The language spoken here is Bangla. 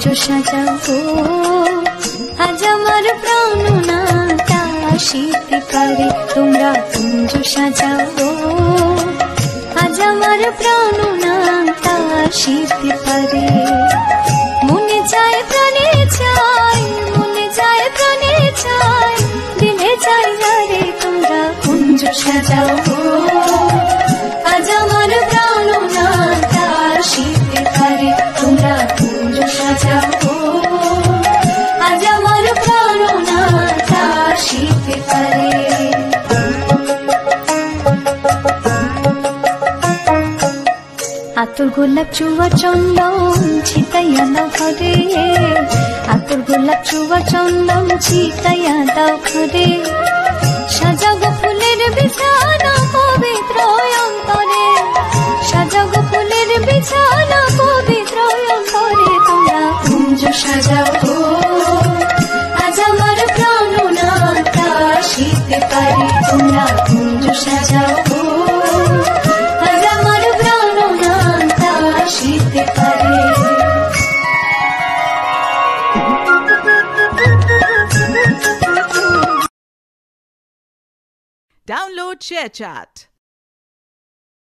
কুঞ্জ সাজাবো, আজ আমার প্রাণনাটা আসিতে পারে। তোমরা কুঞ্জ সাজাবো, আজ আমার প্রাণনাটা আসিতে পারে। মনে চায় প্রাণে চায়, মনে চায় প্রাণে চায়, দিলে চায় না রে। তোমরা কুঞ্জ সাজাবো, আজ আমার প্রাণনাটা আসিতে পারে। তোমরা কুঞ্জ সাজাবো, আজ আমার প্রাণনাটা আসিতে পারে। আতর গোলাপ চুয়া চন্দন ছিটাইয়া দাও ঘরে, আতর গোলাপ চুয়া চন্দন ছিটাইয়া দাও ঘরে। সাজাগো ফুলের বিছানা পবিত্র অন্তরে, সাজাগো ফুলের বিছানা পবিত্র অন্তরে। তোমরা কুঞ্জ সাজাবো, আজ আমার প্রাণনাটা আসিতে পারে। তোমরা কুঞ্জ সাজাবো, আজ আমার প্রাণনাটা আসিতে পারে। Download ShareChat.